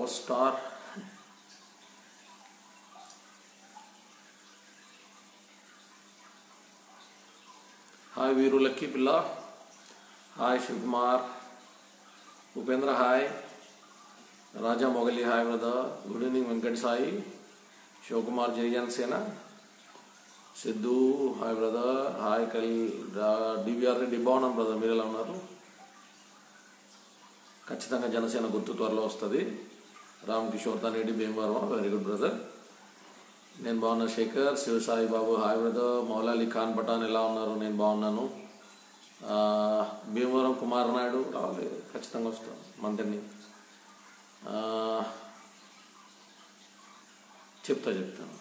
Power star. Hi Veeru Lucky పిల్ల, hi Sivakumar, Upendra hi, Raja Mogali hi brother, good evening Venkat Sai, Sivakumar జయజన్ సేన, Siddhu hi brother, hi DVR Reddy బాగున్నాను brother, మీరు ఎలా ఉన్నారు? ఖచ్చితంగా జనసేన గుర్తు త్వరలో వస్తుంది. Ram Kishore Taneti Bhimavaram, very good brother. నేను బాగున్నా. Shekhar Sivasai Babu hi brother. మౌలా అలీ ఖాన్ పఠాన్ ఎలా ఉన్నారు? నేను బాగున్నాను. భీమవరం కుమార్ నాయుడు రావాలి, ఖచ్చితంగా వస్తాం మంత్రిని. చెప్తాను.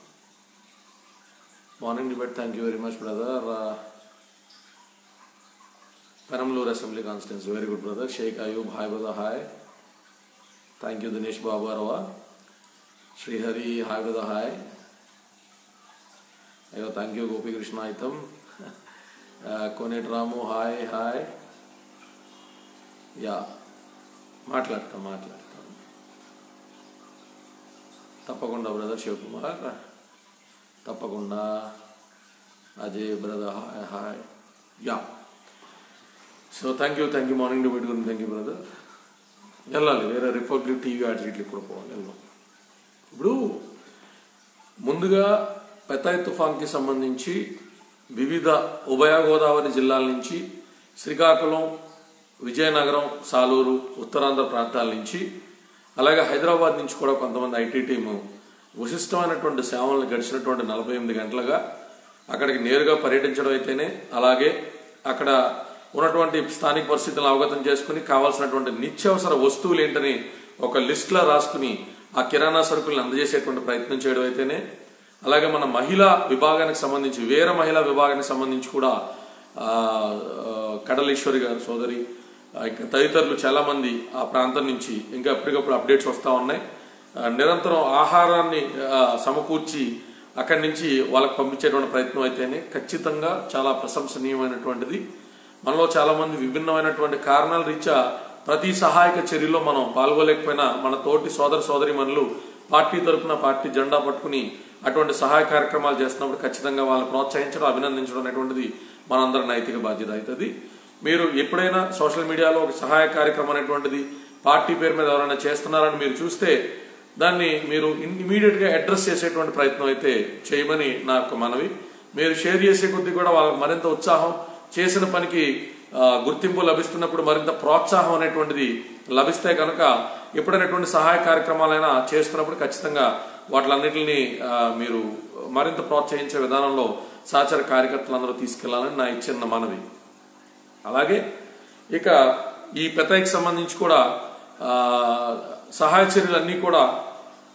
Morning debate, thank you very much brother. Peramaluru assembly constituency, very good brother. Sheikh Ayub hi brother, hi, thank you. Dinesh Babu Arava, Srihari hi brother, hi, అయ్యో thank you. Gopikrishna Aitham, Koneti Ramu hi hi. Yeah మాట్లాడతాను తప్పకుండా బ్రదర్. శివకుమార్ తప్పకుండా. Ajay brother hi hi. Yeah so thank you morning debate గురించి thank you brother. వెళ్ళాలి వేరే republic TV అట్లీట్లకి కూడా పోవాలి, వెళ్దాం. ఇప్పుడు ముందుగా పెతాయ్ తుఫాన్కి సంబంధించి వివిధ ఉభయ గోదావరి జిల్లాల నుంచి, శ్రీకాకుళం, విజయనగరం, సాలూరు, ఉత్తరాంధ్ర ప్రాంతాల నుంచి, అలాగే హైదరాబాద్ నుంచి కూడా కొంతమంది ఐటీ టీము విశిష్టమైనటువంటి సేవలను గడిచినటువంటి 48 గంటలుగా అక్కడికి నేరుగా పర్యటించడం అయితేనే, అలాగే అక్కడ ఉన్నటువంటి స్థానిక పరిస్థితులను అవగతం చేసుకుని కావాల్సినటువంటి నిత్యావసర వస్తువులు ఏంటని ఒక లిస్టులో రాసుకుని ఆ కిరాణా సరుకులను అందజేసేటువంటి ప్రయత్నం చేయడం అయితేనే, అలాగే మన మహిళా విభాగానికి సంబంధించి, వేరే మహిళా విభాగానికి సంబంధించి కూడా కడలేశ్వరి గారు సోదరి, ఇంకా తదితరులు చాలా మంది ఆ ప్రాంతం నుంచి ఇంకా ఎప్పటికప్పుడు అప్డేట్స్ వస్తూ ఉన్నాయి. నిరంతరం ఆహారాన్ని సమకూర్చి అక్కడి నుంచి వాళ్ళకి పంపించేటువంటి ప్రయత్నం అయితేనే ఖచ్చితంగా చాలా ప్రశంసనీయమైనటువంటిది. మనలో చాలా మంది విభిన్నమైనటువంటి కారణాల రీత్యా ప్రతి సహాయక చర్యలో మనం పాల్గొలేకపోయినా మన తోటి సోదరిమణులు పార్టీ తరపున పార్టీ జెండా పట్టుకుని అటువంటి సహాయ కార్యక్రమాలు చేస్తున్నప్పుడు ఖచ్చితంగా వాళ్ళని ప్రోత్సహించడం, అభినందించడం అనేటువంటిది మనందరి నైతిక బాధ్యత అవుతుంది. మీరు ఎప్పుడైనా సోషల్ మీడియాలో ఒక సహాయ కార్యక్రమం అనేటువంటిది పార్టీ పేరు మీద ఎవరైనా చేస్తున్నారని మీరు చూస్తే దాన్ని మీరు ఇమీడియట్ గా అడ్రస్ చేసేటువంటి ప్రయత్నం అయితే చేయమని నా యొక్క మనవి. మీరు షేర్ చేసే కొద్దీ కూడా వాళ్ళకి మరింత ఉత్సాహం, చేసిన పనికి గుర్తింపు లభిస్తున్నప్పుడు మరింత ప్రోత్సాహం అనేటువంటిది లభిస్తే కనుక ఎప్పుడైనటువంటి సహాయ కార్యక్రమాలైనా చేస్తున్నప్పుడు ఖచ్చితంగా వాటిలన్నింటినీ మీరు మరింత ప్రోత్సహించే విధానంలో సహచర కార్యకర్తలందరూ తీసుకెళ్లాలని నా ఇచ్చిన మనవి. అలాగే ఇక ఈ పెతాయికి సంబంధించి కూడా సహాయ చర్యలన్నీ కూడా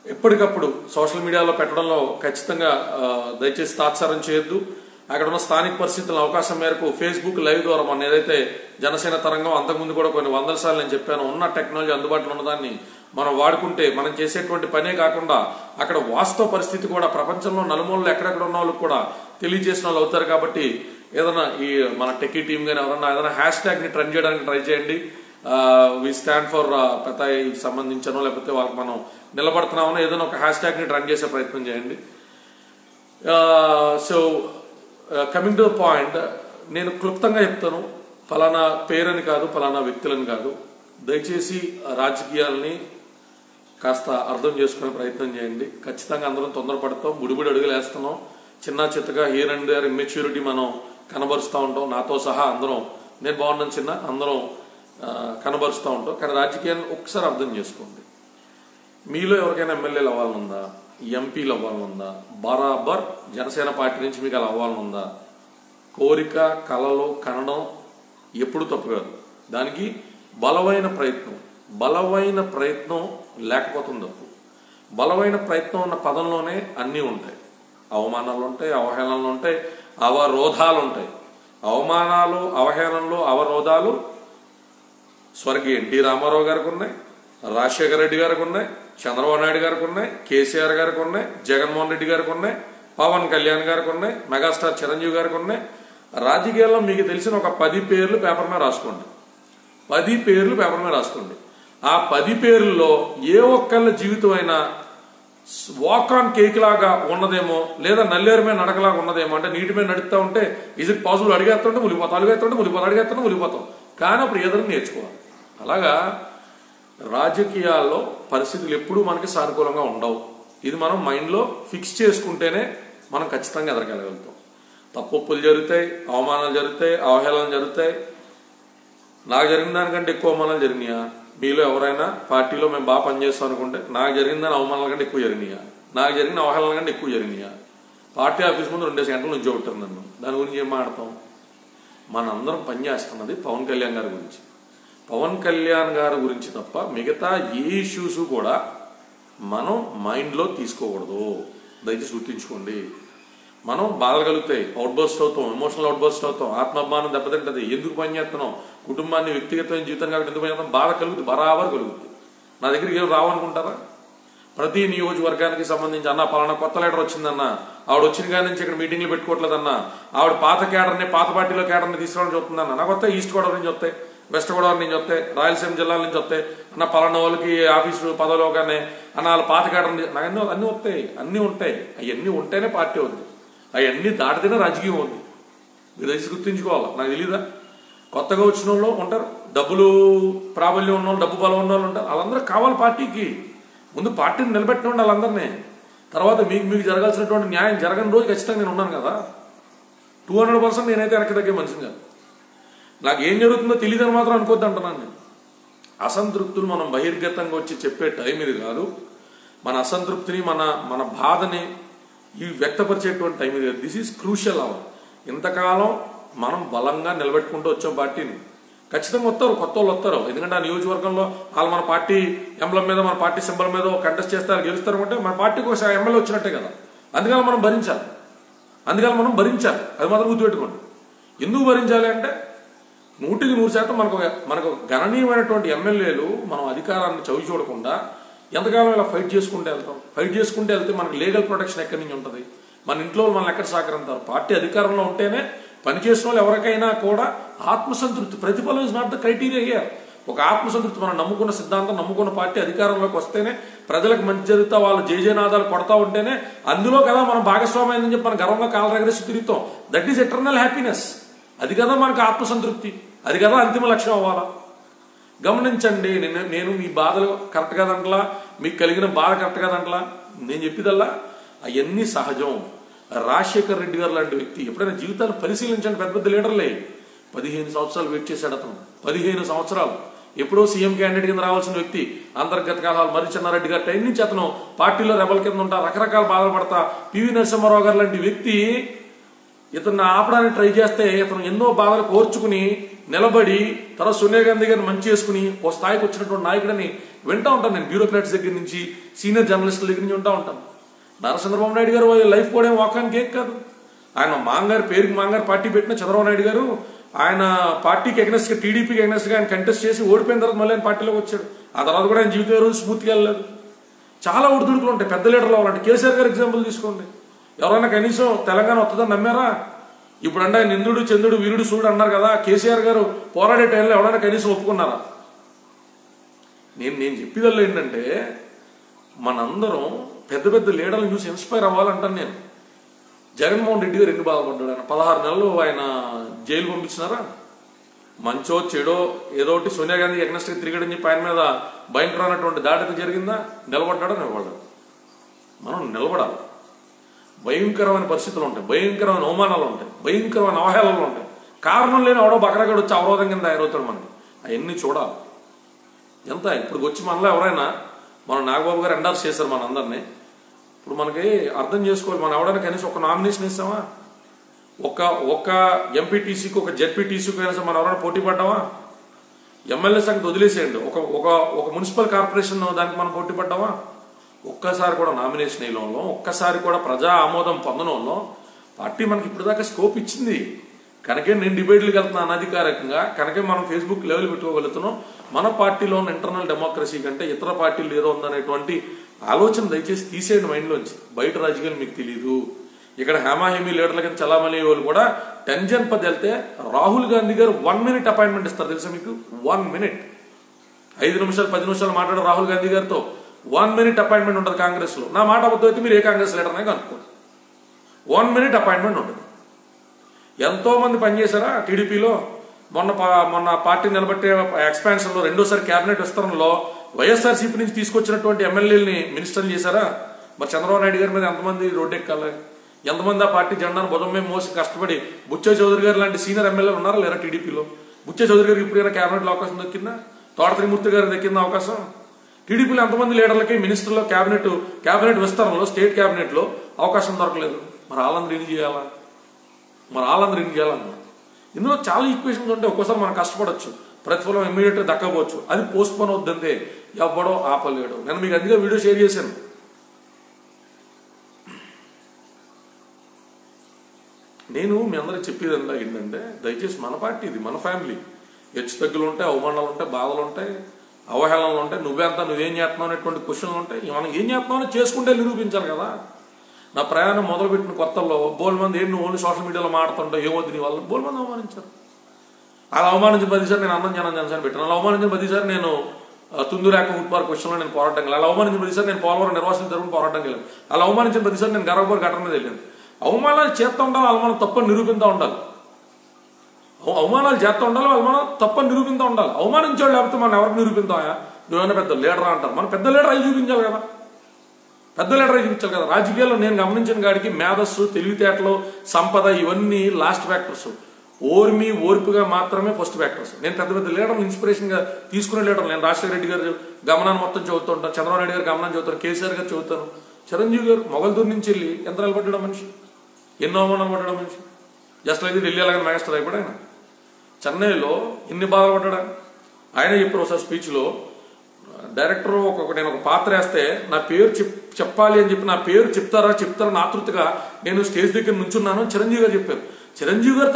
ఎప్పటికప్పుడు సోషల్ మీడియాలో పెట్టడంలో ఖచ్చితంగా దయచేసి తాత్సారం చేయొద్దు. అక్కడ ఉన్న స్థానిక పరిస్థితుల అవకాశం మేరకు ఫేస్బుక్ లైవ్ ద్వారా మన ఏదైతే జనసేన తరంగం అంతకుముందు కూడా కొన్ని 100 సార్లు నేను చెప్పాను, ఉన్న టెక్నాలజీ అందుబాటులో ఉన్నదాన్ని మనం వాడుకుంటే మనం చేసేటువంటి పనే కాకుండా అక్కడ వాస్తవ పరిస్థితి కూడా ప్రపంచంలో నలుమూలలో ఎక్కడెక్కడ ఉన్న వాళ్ళకి కూడా తెలియజేసిన వాళ్ళు అవుతారు. కాబట్టి ఏదైనా ఈ మన టెక్కీ టీం కానీ ఎవరన్నా ఏదైనా హ్యాష్ ట్యాగ్ ని ట్రెండ్ చేయడానికి ట్రై చేయండి. వి స్టాండ్ ఫర్ పెతాయి సంబంధించనో లేకపోతే వాళ్ళకి మనం నిలబడుతున్నామో ఏదైనా ఒక హ్యాష్ ట్యాగ్ ని ట్రెండ్ చేసే ప్రయత్నం చేయండి. So coming to the point, నేను క్లుప్తంగా చెప్తాను, ఫలానా పేరని కాదు, ఫలానా వ్యక్తులని కాదు. దయచేసి రాజకీయాలని కాస్త అర్థం చేసుకునే ప్రయత్నం చేయండి. ఖచ్చితంగా అందరం తొందరపడతాం, బుడిబుడి అడుగులు వేస్తున్నాం, చిన్న చిత్తగా హియర్ అండ్ దేర్ ఇమ్మెచ్యూరిటీ మనం కనబరుస్తూ ఉంటాం. నాతో సహా అందరం, నేను బాగున్నాను చిన్న, అందరం కనబరుస్తూ ఉంటాం. కానీ రాజకీయాన్ని ఒకసారి అర్థం చేసుకోండి. మీలో ఎవరికైనా ఎమ్మెల్యేలు అవ్వాలనుందా, ఎంపీలు అవ్వాలనుందా, బరాబర్ జనసేన పార్టీ నుంచి మీకు అలా అవ్వాలనుందా? కోరిక, కళలు కనడం ఎప్పుడు తప్పు కాదు. దానికి బలమైన ప్రయత్నం లేకపోతుంది తప్పు. బలమైన ప్రయత్నం ఉన్న పదంలోనే అన్నీ ఉంటాయి. అవమానాలు ఉంటాయి, అవహేళనలు ఉంటాయి, అవరోధాలు ఉంటాయి. అవమానాలు, అవహేళనలు, అవరోధాలు స్వర్గీయ ఎన్టీ రామారావు గారికి ఉన్నాయి, రాజశేఖర రెడ్డి గారికి ఉన్నాయి, చంద్రబాబు నాయుడు గారికి ఉన్నాయి, కేసీఆర్ గారికి ఉన్నాయి, జగన్మోహన్ రెడ్డి గారికి ఉన్నాయి, పవన్ కళ్యాణ్ గారికి ఉన్నాయి, మెగాస్టార్ చిరంజీవి గారికి ఉన్నాయి. రాజకీయాల్లో మీకు తెలిసిన ఒక 10 పేర్లు పేపర్ మీద రాసుకోండి. 10 పేర్లు పేపర్ మీద రాసుకోండి. ఆ 10 పేర్లలో ఏ ఒక్కళ్ళ జీవితం అయినా వాక్ ఆన్ కేక్ లాగా ఉన్నదేమో, లేదా నల్లేరు మీద నడకలాగా ఉన్నదేమో. అంటే నీటి మీద నడుస్తూ ఉంటే ఇజ్ ఇట్ పాసిబుల్, అడిగేస్తుంటే మునిగిపోతాం, అడిగేస్తుంటే మునిగిపోతాం, అడిగేస్తుంటే మునిగిపోతాం. కానీ అప్పుడు ఏదైనా నేర్చుకోవాలి. అలాగా రాజకీయాల్లో పరిస్థితులు ఎప్పుడూ మనకి సానుకూలంగా ఉండవు. ఇది మనం మైండ్లో ఫిక్స్ చేసుకుంటేనే మనం ఖచ్చితంగా ఎదగగలుగుతాం. తప్పులు జరుగుతాయి, అవమానాలు జరుగుతాయి, అవహేళనలు జరుగుతాయి. నాకు జరిగిన దానికంటే ఎక్కువ అవమానాలు జరిగినాయా? మీలో ఎవరైనా పార్టీలో మేము బాగా పనిచేస్తాం అనుకుంటే నాకు జరిగిన దాని అవమానాల కంటే ఎక్కువ జరిగినాయా? నాకు జరిగిన అవహేళనల కంటే ఎక్కువ జరిగినాయా? పార్టీ ఆఫీస్ ముందు 2 గంటల నుంచి ఉంటారు నన్ను. దాని గురించి ఏం మాట్లాడతాం? మనందరం పనిచేస్తున్నది పవన్ కళ్యాణ్ గారి గురించి. పవన్ కళ్యాణ్ గారి గురించి తప్ప మిగతా ఏ ఇష్యూస్ కూడా మనం మైండ్లో తీసుకోకూడదు. దయచేసి గుర్తుంచుకోండి. మనం బాధలు కలుగుతాయి, అవుట్బర్స్ట్ అవుతాం, ఎమోషనల్ అవుట్బర్స్ట్ అవుతాం, ఆత్మాభిమానం దెబ్బతింటది. ఎందుకు పని చేస్తున్నాం? కుటుంబాన్ని, వ్యక్తిగతమైన జీవితం కాబట్టి ఎందుకు పని చేస్తాం? బాధ కలుగుతుంది, బరాబర్ కలుగుతుంది. నా దగ్గరికి ఏం రావనుకుంటారా? ప్రతి నియోజకవర్గానికి సంబంధించి అన్న పలానా కొత్త లీడర్ వచ్చిందన్న, ఆవిడ వచ్చిన కాడి నుంచి ఇక్కడ మీటింగ్లు పెట్టుకోవట్లేదన్న, ఆవిడ పాత కేడర్ని, పాత పార్టీలో కేడర్ని తీసుకురావడం చూస్తుందన్న. నాకు వస్తాయి ఈస్ట్ గోదావరి నుంచి వస్తాయి, వెస్ట్ గోదావరి నుంచి వస్తాయి, రాయలసీమ జిల్లాల నుంచి వస్తాయి అన్న. పలానా వాళ్ళకి ఆఫీసు పదవిలో కానీ అన్న వాళ్ళ పాత కేడర్ని, నాకు అన్నీ వస్తాయి, అన్నీ ఉంటాయి. అవన్నీ ఉంటేనే పార్టీ ఉంది, అవన్నీ దాటితేనే రాజకీయం ఉంది. మీరు దయచేసి గుర్తుంచుకోవాలి. నాకు తెలీదా? కొత్తగా వచ్చిన వాళ్ళు ఉంటారు, డబ్బులు ప్రాబల్యం ఉన్న వాళ్ళు, డబ్బు బలం ఉన్న వాళ్ళు ఉంటారు. వాళ్ళందరూ కావాలి పార్టీకి. ముందు పార్టీని నిలబెట్టిన వాళ్ళందరినీ. తర్వాత మీకు జరగాల్సినటువంటి న్యాయం జరగని రోజు ఖచ్చితంగా నేను ఉన్నాను కదా. 200% నేనైతే వెనక్కి తగ్గే మనిషిని కాదు. నాకు ఏం జరుగుతుందో తెలియదని మాత్రం అనుకోద్దు అంటున్నాను నేను. అసంతృప్తులు మనం బహిర్గతంగా వచ్చి చెప్పే టైం ఇది కాదు. మన అసంతృప్తిని, మన బాధని వ్యక్తపరిచేటువంటి టైం ఇది. This is crucial hour. ఇంతకాలం మనం బలంగా నిలబెట్టుకుంటూ వచ్చాం పార్టీని. ఖచ్చితంగా వస్తారు, కొత్త వాళ్ళు వస్తారు. ఎందుకంటే ఆ నియోజకవర్గంలో వాళ్ళు మన పార్టీ ఎంబ్లం మీద, మన పార్టీ సింబల్ మీద కంటెస్ట్ చేస్తారు, గెలుస్తారు అంటే మన పార్టీకి ఒక ఎమ్మెల్యే వచ్చినట్టే కదా. అందుకని మనం భరించాలి, అది మాత్రం గుర్తుపెట్టుకోండి. ఎందుకు భరించాలి అంటే 100% మనకు గణనీయమైనటువంటి ఎమ్మెల్యేలు మనం అధికారాన్ని చవి చూడకుండా ఎంతకాలం ఇలా ఫైట్ చేసుకుంటూ వెళ్తే మనకు లీగల్ ప్రొటెక్షన్ ఎక్కడి నుంచి ఉంటుంది? మన ఇంట్లో మనల్ని ఎక్కడ సహకరిస్తారు? పార్టీ అధికారంలో ఉంటేనే పనిచేసిన వాళ్ళు ఎవరికైనా కూడా ఆత్మసంతృప్తి. ప్రతిఫలం is not the criteria here. ఒక ఆత్మసంతృప్తి, మనం నమ్ముకున్న సిద్ధాంతం, నమ్ముకున్న పార్టీ అధికారంలోకి వస్తేనే, ప్రజలకు మంచి జరుగుతా, వాళ్ళు జయజయనాదాలు కొడతా ఉంటేనే అందులో కదా మనం భాగస్వామ్యం అని చెప్పి మనం గర్వంగా కాలు ఎగరేసి తిరుగుతాం. That is eternal happiness. అది కదా మనకు ఆత్మసంతృప్తి, అది కదా అంతిమ లక్ష్యం అవ్వాలా. గమనించండి, నేను మీ బాధలు కరెక్ట్ కాదంటలా, మీకు కలిగిన బాధ కరెక్ట్ కాదంటలా. నేను చెప్పేదల్లా అవన్నీ సహజం. రాజశేఖర్ రెడ్డి గారు లాంటి వ్యక్తి ఎప్పుడైనా జీవితాన్ని పరిశీలించండి. పెద్ద పెద్ద లీడర్లే 15 సంవత్సరాలు వెయిట్ చేశాడు అతను. 15 సంవత్సరాలు. ఎప్పుడో సీఎం క్యాండిడేట్ కింద రావాల్సిన వ్యక్తి, అంతర్గత కలహాలు, మరి చెన్నారెడ్డి గారి టైం నుంచి అతను పార్టీలో రెబల్ కింద ఉంటా, రకరకాల బాధలు పడతా, పివి నరసింహారావు గారు లాంటి వ్యక్తి ఇతను ఆపడానికి ట్రై చేస్తే ఇతను ఎన్నో బాధలు కోర్చుకుని నిలబడి, తర్వాత సోనియా గాంధీ గారిని మంచి చేసుకుని ఓ స్థాయికి వచ్చినటువంటి నాయకుడిని వింటా ఉంటాను నేను. బ్యూరోక్రాట్స్ దగ్గర నుంచి, సీనియర్ జర్నలిస్టుల దగ్గర నుంచి ఉంటా ఉంటాను. చంద్రబాబు నాయుడు గారు లైఫ్ కూడా ఏం వాక్ ఆన్ కేక్ కాదు. ఆయన మాంగారు పేరుకి మాంగారు పార్టీ పెట్టిన చంద్రబాబు నాయుడు గారు ఆయన పార్టీకి ఎగ్నెస్ట్ గా, టీడీపీకి ఎగ్నెస్ట్ గా ఆయన కంటెస్ట్ చేసి ఓడిపోయిన తర్వాత మళ్ళీ ఆయన పార్టీలోకి వచ్చాడు. ఆ తర్వాత కూడా ఆయన జీవితం రోజు స్మూత్గా వెళ్ళలేదు. చాలా ఒడిదుడుకులు ఉంటాయి పెద్ద లీడర్లు అవ్వాలంటే. కేసీఆర్ గారు ఎగ్జాంపుల్ తీసుకోండి. ఎవరైనా కనీసం తెలంగాణ వస్తుందని నమ్మారా? ఇప్పుడు అంటే ఆయన ఇంద్రుడు, చంద్రుడు, వీరుడు, సూర్యుడు అన్నారు కదా. కేసీఆర్ గారు పోరాడే టైంలో ఎవరైనా కనీసం ఒప్పుకున్నారా? నేను చెప్పేదల్లా ఏంటంటే, మనందరం పెద్ద పెద్ద లీడర్లను చూసి ఇన్స్పైర్ అవ్వాలంటాను నేను. జగన్మోహన్ రెడ్డి గారు ఎన్ని బాధపడ్డాడు. ఆయన 16 నెలలు ఆయన జైలు పంపించినారా? మంచో చెడో ఏదో ఒకటి సోనియా గాంధీ ఎగ్నెస్ట్గా తిరిగాడని చెప్పి ఆయన మీద భయంకరమైనటువంటి దాడి జరిగిందా? నిలబడ్డాడో నిలబడ్డాడు. మనం నిలబడాలి. భయంకరమైన పరిస్థితులు ఉంటాయి, భయంకరమైన అవమానాలు ఉంటాయి, భయంకరమైన అవహేళనలు ఉంటాయి. కారణం లేని ఎవడో బకరగాడు వచ్చి అవరోధం కింద తయారవుతాడు. మనకి అవన్నీ చూడాలి. ఎంత ఇప్పుడు వచ్చి మనలో ఎవరైనా, మన నాగబాబు గారు ఎండార్స్ చేశారు మన అందరినీ. ఇప్పుడు మనకి అర్థం చేసుకోవాలి, మనం ఎవడైనా కనీసం ఒక నామినేషన్ ఇస్తామా? ఒక ఎంపీటీసీకి, ఒక జెడ్పీటీసీకి కనీసం మనం ఎవరైనా పోటీ పడ్డామా? ఎమ్మెల్యే సంగతి వదిలేసేయండి, ఒక మున్సిపల్ కార్పొరేషన్ దానికి మనం పోటీ పడ్డామా? ఒక్కసారి కూడా నామినేషన్ వేయడంలో, ఒక్కసారి కూడా ప్రజా ఆమోదం పొందడంలో పార్టీ మనకి ఇప్పుడు దాకా స్కోప్ ఇచ్చింది. కనుకే నేను డిబేట్లకు వెళ్తున్నాను అనధికారికంగా, కనుకే మనం ఫేస్బుక్ లెవెల్ పెట్టుకోగలుగుతున్నాం. మన పార్టీలో ఉన్న ఇంటర్నల్ డెమోక్రసీ కంటే ఇతర పార్టీలు ఏదో ఉందనేటువంటి ఆలోచన దయచేసి తీసేయండి మైండ్లోంచి. బయట రాజకీయాలు మీకు తెలీదు. ఇక్కడ హేమాహేమీ లీడర్ల కింద చలామణి వాళ్ళు కూడా 10 జన్ 10 వెళ్తే రాహుల్ గాంధీ గారు 1 మినిట్ అపాయింట్మెంట్ ఇస్తారు తెలుసా మీకు? 1 మినిట్. 5 నిమిషాలు 10 నిమిషాలు మాట్లాడారు రాహుల్ గాంధీ గారితో. 1 minute అపాయింట్మెంట్ ఉంటుంది కాంగ్రెస్లో. నా మాట అబద్ధం అయితే మీరు ఏ కాంగ్రెస్ లీడర్నే కనుక్కోండి. 1 minute అపాయింట్మెంట్ ఉంటుంది. ఎంతో మంది పనిచేశారా టీడీపీలో. మొన్న పార్టీ నిలబెట్టే ఎక్స్పాన్షన్లో రెండోసారి కేబినెట్ విస్తరణలో వైఎస్ఆర్సీపీ నుంచి తీసుకొచ్చినటువంటి ఎమ్మెల్యేలని మినిస్టర్లు చేశారా? మరి చంద్రబాబు నాయుడు గారి మీద ఎంతమంది రోడ్డెక్కాలి? ఎంతమంది ఆ పార్టీ జెండాను భుజం మీద మోసి కష్టపడి బుచ్చే చౌదరి గారు లాంటి సీనియర్ ఎమ్మెల్యేలు ఉన్నారా లేరా టీడీపీలో? బుచ్చే చౌదరి గారికి ఇప్పుడైనా కేబినెట్లో అవకాశం దక్కిందా? తోట త్రిమూర్తి గారికి దక్కిందా అవకాశం? టీడీపీలో ఎంతమంది లీడర్లకి మినిస్టర్లో కేబినెట్ విస్తరణలో స్టేట్ కేబినెట్లో అవకాశం దొరకలేదు. మరి వాళ్ళందరూ ఏం చేయాలా? ఇందులో చాలా ఈక్వేషన్స్ ఉంటాయి. ఒక్కోసారి మనం కష్టపడవచ్చు, ప్రతిఫలం ఇమ్మీడియట్గా దక్కకపోవచ్చు. అది పోస్ట్ పోన్ అవుద్దంతే, ఎవ్వడో ఆపలేడు. నేను మీకు అందుకే వీడియో షేర్ చేశాను. నేను మీ అందరికి చెప్పేదంతా ఏంటంటే, దయచేసి మన పార్టీ ఇది, మన ఫ్యామిలీ. హెచ్చు తగ్గులు ఉంటాయి, అవమానాలు ఉంటాయి, బాధలు ఉంటాయి, అవహేళనలు ఉంటాయి. నువ్వేం చేస్తున్నావు అనేటువంటి క్వశ్చన్లు ఉంటాయి. మనం ఏం చేస్తున్నామని చేసుకుంటే నిరూపించాలి కదా. నా ప్రయాణం మొదలుపెట్టిన కొత్తల్లో బోల్ మంది నువ్వు ఓన్లీ సోషల్ మీడియాలో మాడుతుంటావు, ఏమవుతుంది నీ వల్ల బోల్ మంది అవమానించారు. అలా అవమానించిన 10 సార్లు నేను అన్నం జనసేన పెట్టాను. అలా అవమానించిన 10 సార్లు నేను తుందురేక ఫుడ్ పార్క్ క్వశ్చన్లో నేను పోరాటం వెళ్ళాను. అలా అవమానించిన 10 సార్లు నేను పోలవరం నిర్వాసితుల తరపున పోరాటం వెళ్ళాను. అలా అవమానించిన 10 సార్లు నేను గర్వపూర్ ఘటన మీద వెళ్ళాను. అవమానాలు చేస్తూ ఉండాలి, అవమానం తప్పని నిరూపిస్తూ ఉండాలి. అవమానాలు చేస్తూ ఉండాలి, అవమానం తప్పని నిరూపిస్తూ ఉండాలి. అవమానించాడు లేకపోతే మనం ఎవరికి నిరూపిస్తామా? నువ్వేమైనా పెద్ద లీడరా అంటారు. మనం పెద్ద లీడర్ అయి చూపించాలి కదా. రాజకీయాల్లో నేను గమనించిన కాడికి మేధస్సు, తెలివితేటలు, సంపద ఇవన్నీ లాస్ట్ ఫ్యాక్టర్స్. ఓర్పుగా మాత్రమే ఫస్ట్ ఫ్యాక్టర్స్. నేను పెద్ద లీడర్లు ఇన్స్పిరేషన్ గా తీసుకునే లీడర్. నేను రాజశేఖర రెడ్డి గారు గమనాన్ని మొత్తం చదువుతూ ఉంటాను, చంద్రబాబు నాయుడు గారు గమనాన్ని చదువుతాను, కేసీఆర్ గారు చదువుతాను, చిరంజీవి గారు మొగల్దూరు నుంచి వెళ్ళి ఎంత నిలబడ్డాడు మనిషి, ఎన్నో అవమానాలు పడ్డాడు మనిషి. జస్ట్ అయితే ఢిల్లీ అలాగే మెగాస్టార్ అయిపోయాడు. ఆయన చెన్నైలో ఎన్ని బాధలు పడ్డా. ఆయన చెప్పారు ఒకసారి స్పీచ్లో, డైరెక్టర్ నేను ఒక పాత్ర వేస్తే నా పేరు చెప్పాలి అని చెప్పి నా పేరు చెప్తారని ఆతృతగా నేను స్టేజ్ దగ్గర నుంచున్నాను చిరంజీవి గారు చెప్పారు. చిరంజీవి గారు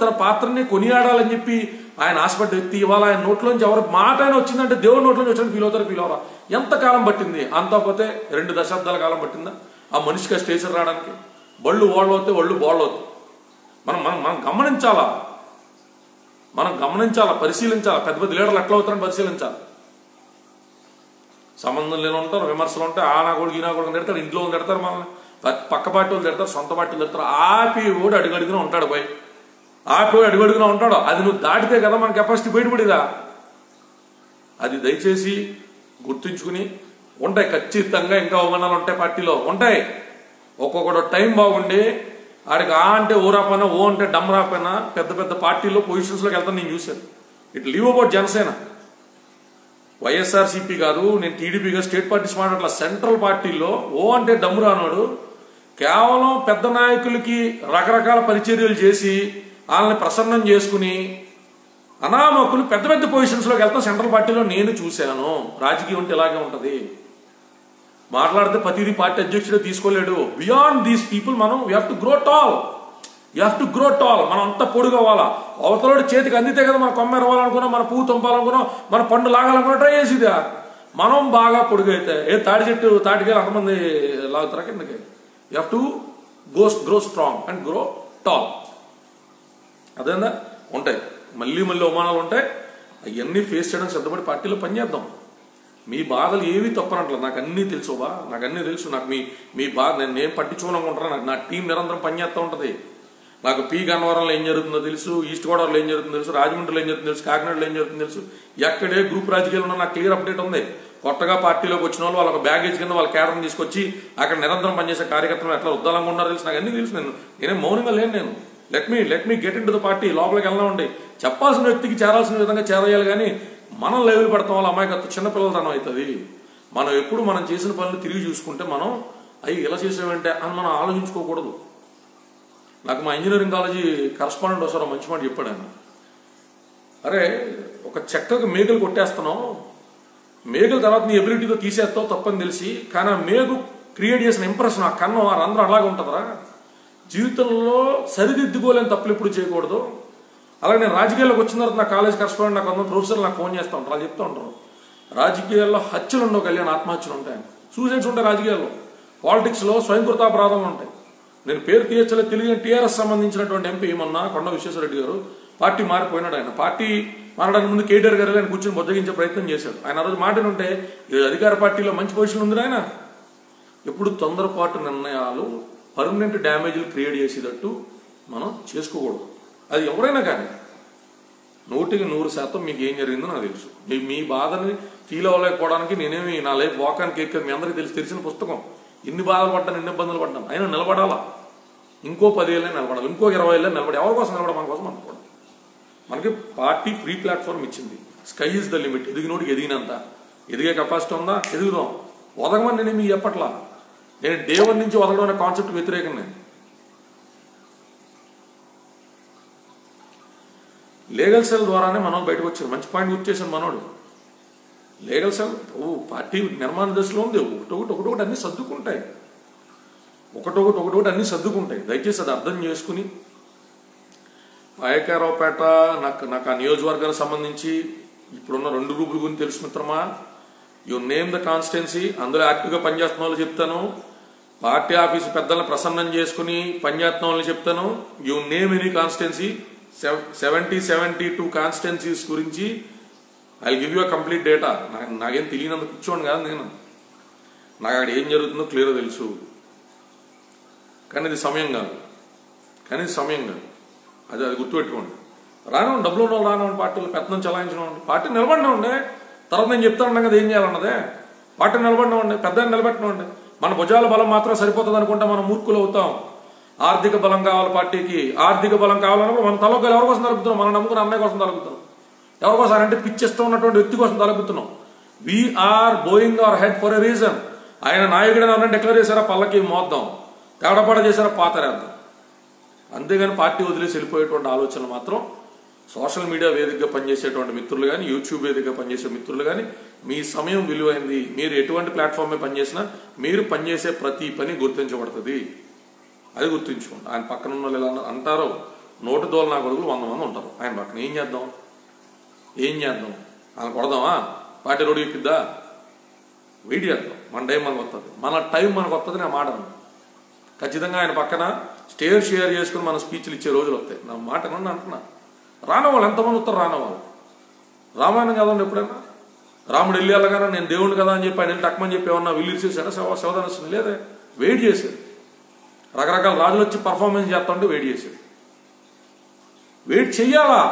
తన పాత్రని కొనియాడాలని చెప్పి ఆయన ఆశపడ్డ వ్యక్తి. ఇవాళ ఆయన నోట్లోంచి ఎవరి మాట అయినా వచ్చిందంటే దేవుడి నోట్లోంచి వచ్చినట్టు ఫీల్ అవుతారా? ఎంత కాలం పట్టింది? అంతా పోతే 2 దశాబ్దాల కాలం పట్టిందా ఆ మనిషికి ఆ స్టేషన్ రావడానికి? బళ్ళు ఓళ్ళు అవుతాయి, ఒళ్ళు బోళ్ళు అవుతాయి. మనం గమనించాలా, పరిశీలించాలా. పెద్ద లీడర్లు ఎట్లా అవుతారని పరిశీలించాలి. సంబంధం లేని ఉంటారు, విమర్శలు ఉంటాయి. ఆ నా కొడుకు ఈ నా కొడుకు తిడతారు, ఇంట్లో తిడతారు, మనల్ని పక్క పార్టీ వాళ్ళు తిడతారు, సొంత పార్టీలు తిడతారు. ఆపి కూడా అడుగడుగునా ఉంటాడు. అడుగడుగునా ఉంటాడు. అది నువ్వు దాటితే కదా మన కెపాసిటీ బయటపడిదా. అది దయచేసి గుర్తుంచుకుని ఉంటాయి. ఖచ్చితంగా ఇంకా అవమానాలు ఉంటాయి, పార్టీలో ఉంటాయి. ఒక్కొక్కడు టైం బాగుండి ఆడికి ఆ అంటే ఓ రాపోయినా, ఓ అంటే డమ్ రాపోయినా పెద్ద పార్టీలో పొజిషన్స్లోకి వెళ్తాను నేను చూశాను. It leave about Janasena. YSRCP కాదు, నేను టీడీపీగా స్టేట్ పార్టీస్ మాట్లాడట్లా. సెంట్రల్ పార్టీలో ఓ అంటే డమ్ము రానాడు కేవలం పెద్ద నాయకులకి రకరకాల పరిచర్యలు చేసి వాళ్ళని ప్రసన్నం చేసుకుని అనామకులు పెద్ద పొజిషన్స్లోకి వెళ్తాం సెంట్రల్ పార్టీలో నేను చూశాను. రాజకీయం అంటే ఇలాగే ఉంటది. మాట్లాడితే ప్రతిదీ పార్టీ అధ్యక్షుడే తీసుకోలేడు. బియాండ్ దీస్ పీపుల్ మనం we have to grow tall. మనం అంతా పొడుగవ్వాలా. అవతలోడు చేతికి అందితే కదా మన కొమ్మ ఎరవాలనుకున్నాం, మన పువ్వు తుంపాలనుకున్నాం, మన పండు లాగాలనుకున్నా ట్రై చేసిదా. మనం బాగా పొడుగైతే తాటికాయలు అంతమంది లాగుతారా కిందకి. You have to grow strong and grow tall. అదేందా ఉంటాయి, మళ్ళీ అవమానాలు ఉంటాయి. అవన్నీ ఫేస్ చేయడానికి సిద్ధపడి పార్టీలో పనిచేద్దాం. మీ బాధలు ఏవి తప్పనట్లేదు, నాకు అన్నీ తెలుసువా, నాకు అన్నీ తెలుసు. నాకు మీ బాధ నేను పట్టించుకోవాలనుకుంటున్నా. నా టీం నిరంతరం పనిచేస్తూ ఉంటుంది. నాకు పీ గన్నవరంలో ఏం జరుగుతుందో తెలుసు, ఈస్ట్ గోదావరిలో ఏం జరుగుతుందో తెలుసు, రాజమండ్రిలో ఏం జరుగుతుందో తెలుసు, కాకినాడలో ఏం జరుగుతుందో తెలుసు. ఎక్కడే గ్రూప్ రాజకీయాలు ఉన్నా నాకు క్లియర్ అప్డేట్ ఉంది. కొత్తగా పార్టీలోకి వచ్చిన వాళ్ళు వాళ్ళ బ్యాగేజ్ కింద వాళ్ళ క్యాడర్ని తీసుకొచ్చి అక్కడ నిరంతరం పనిచేసే కార్యకర్తలు ఎట్లా వద్దాలనుకుంటున్నారో తెలుసు. నాకు అన్ని తెలుసు. నేనేం మౌనంగా లేను. నేను let me get in to the party. లోపలికి వెళ్ళండి. చెప్పాల్సిన వ్యక్తికి చేరాల్సిన విధంగా చేరేయాలి. కానీ మనం లెవెల్ పెడతాం వాళ్ళ అమాయకత్వం చిన్నపిల్లలతనం అవుతుంది. మనం ఎప్పుడు మనం చేసిన పనులు తిరిగి చూసుకుంటే మనం అవి ఇలా చేసేవంటే అని మనం ఆలోచించుకోకూడదు. నాకు మా ఇంజనీరింగ్ కాలేజీ కరస్పాండెంట్ ఒకసారి మంచి మాట చెప్పాడు ఆయన. అరే ఒక చెక్కకు మేకలు కొట్టేస్తున్నాం, మేకల తర్వాత నీ ఎబిలిటీతో తీసేస్తావు తప్పని తెలిసి, కానీ ఆ మేకు క్రియేట్ చేసిన ఇంప్రెషన్, ఆ కన్నం, ఆ రంధ్రం అలాగే ఉంటుందిరా. జీవితంలో సరిదిద్దుకోలేని తప్పులు ఎప్పుడు చేయకూడదు. అలాగే నేను రాజకీయాల్లోకి వచ్చిన తర్వాత నా కాలేజ్ కరస్పాండెంట్ నాకు కొంత ప్రొఫెసర్లు నాకు ఫోన్ చేస్తూ ఉంటారు. వాళ్ళు చెప్తూ ఉంటారు రాజకీయాల్లో హత్యలు ఉండవు, కళ్యాణ ఆత్మహత్యలు ఉంటాయి, సూసైడ్స్ ఉంటాయి. రాజకీయాల్లో పాలిటిక్స్లో స్వయంకృతాపరాధాలు ఉంటాయి. నేను పేరు తీయచ్చలే తెలియని టీఆర్ఎస్ సంబంధించినటువంటి ఎంపీ మొన్న కొండ విశ్వేశ్వరరెడ్డి గారు పార్టీ మారిపోయినాడు. ఆయన పార్టీ మారడానికి ముందు కేటీఆర్ గారు ఆయన కూర్చొని బొద్దగించే ప్రయత్నం చేశాడు. ఆయన ఆ రోజు మాట ఉంటే అధికార పార్టీలో మంచి పొజిషన్ ఉంది ఆయన. ఎప్పుడు తొందరపాటు నిర్ణయాలు పర్మనెంట్ డ్యామేజ్లు క్రియేట్ చేసేటట్టు మనం చేసుకోకూడదు. అది ఎవరైనా కానీ 100% మీకు ఏం జరిగిందో నాకు తెలుసు. మీ బాధని ఫీల్ అవ్వలేకపోవడానికి నేనేమి నా లైఫ్ వాకానికి ఎక్కాను. మీ అందరికీ తెలిసిన పుస్తకం. ఎన్ని బాధలు పడ్డాను, ఎన్ని ఇబ్బందులు పడ్డాను, అయినా నిలబడాలా. ఇంకో 10 ఏళ్ళే నిలబడాలి, ఇంకో 20 ఏళ్ళే నిలబడి ఎవరి కోసం నిలబడ, మన కోసం అనుకోవడం. మనకి పార్టీ ఫ్రీ ప్లాట్ఫామ్ ఇచ్చింది. Sky is the limit. ఎదిగినోడికి ఎదిగినంత. ఎదిగే కెపాసిటీ ఉందా, ఎదుగుదాం. వదగమని నేను మీకు చెప్పట్లా. నేను డే 1 నుంచి వదలడం అనే కాన్సెప్ట్ వ్యతిరేకం. నేను లీగల్ సెల్ ద్వారానే మనం బయటకు వచ్చారు. మంచి పాయింట్ గుర్తు చేశాను మనోడు. లీగల్ సెల్ పార్టీ నిర్మాణ దశలో ఉంది. ఒకటొకటి అన్ని సర్దుకుంటాయి. ఒకటొకటి అన్ని సర్దుకుంటాయి. దయచేసి అది అర్థం చేసుకుని పాయకారావుపేట నాకు ఆ నియోజకవర్గానికి సంబంధించి ఇప్పుడున్న 2 గ్రూపుల గురించి తెలుసు మిత్రమా. You name the constituency. అందులో యాక్టివ్గా పనిచేస్తున్న వాళ్ళు చెప్తాను. పార్టీ ఆఫీసు పెద్దలను ప్రసన్నం చేసుకుని పనిచేస్తున్న వాళ్ళని చెప్తాను. You name any constituency. 72 constituencies గురించి I give you a complete data. నాకేం తెలియనంత కూర్చోండి కాదు నేను. నాకు అక్కడ ఏం జరుగుతుందో క్లియర్గా తెలుసు. కానీ ఇది సమయం కాదు. అది గుర్తుపెట్టుకోండి. రానివ్వండి, డబ్బులు ఉన్న వాళ్ళు రానివ్వండి, పార్టీలు పెత్తనం చలాయించనివ్వండి, పార్టీ నిలబడినివ్వండి. తర్వాత నేను చెప్తాను కదా ఏం చేయాలన్నదే. పార్టీ నిలబడినివ్వండి, పెద్ద నిలబెట్టినివ్వండి. మన భుజాల బలం మాత్రం సరిపోతుంది అనుకుంటే మనం మూర్ఖులు అవుతాం. ఆర్థిక బలం కావాలి పార్టీకి. ఆర్థిక బలం కావాలన్నప్పుడు మన తలొక్కలు ఎవరి కోసం తలుపుతున్నాం? మనం నమ్ముకున్న అన్నయ్య కోసం తలుపుతున్నాం. ఎవరి కోసం అంటే పిచ్చిష్టం ఉన్నటువంటి వ్యక్తి కోసం తలుపుతున్నాం. We are bowing our head for a reason. ఆయన నాయకుడు ఎవరైనా డిక్లేర్ చేశారా పల్లకి మోద్దాం, తేడపాడ చేశారా పాతరేద్దాం. అంతేగాని పార్టీ వదిలేసి వెళ్ళిపోయేటువంటి ఆలోచనలు మాత్రం సోషల్ మీడియా వేదికగా పనిచేసేటువంటి మిత్రులు కానీ, యూట్యూబ్ వేదికగా పనిచేసే మిత్రులు కానీ, మీ సమయం విలువైంది. మీరు ఎటువంటి ప్లాట్ఫామ్ మీద పనిచేసినా మీరు పనిచేసే ప్రతి పని గుర్తించబడుతుంది. అది గుర్తుంచుకోండి. ఆయన పక్కన ఉన్న వాళ్ళు ఎలా అంటారో, నోటి దోల నా కొడుకులు 100 మంది ఉంటారు ఆయన పక్కన. ఏం చేద్దాం? ఆయన కొడదామా? పార్టీ రోడ్డు ఎక్కిద్దా? వెయిట్ చేద్దాం. మన టైం మనకు వస్తుంది. నా మాట ఖచ్చితంగా ఆయన పక్కన స్టేజ్ షేర్ చేసుకుని మన స్పీచ్లు ఇచ్చే రోజులు వస్తాయి. నా మాట అంటున్నా. రానవాళ్ళు ఎంతమంది వస్తారు? రానవాళ్ళు రామాయణం కదండి. ఎప్పుడైనా రాముడు వెళ్ళి వెళ్ళగానే నేను దేవుడు కదా అని చెప్పి ఆయన వెళ్ళి టక్మని చెప్పి ఏమన్నా వీళ్ళు చేశాడా? శివధనస్సుని లేదే. వెయిట్ చేసేది. రకరకాల రాజులు వచ్చి పర్ఫార్మెన్స్ చేస్తామంటే వెయిట్ చెయ్యాలా.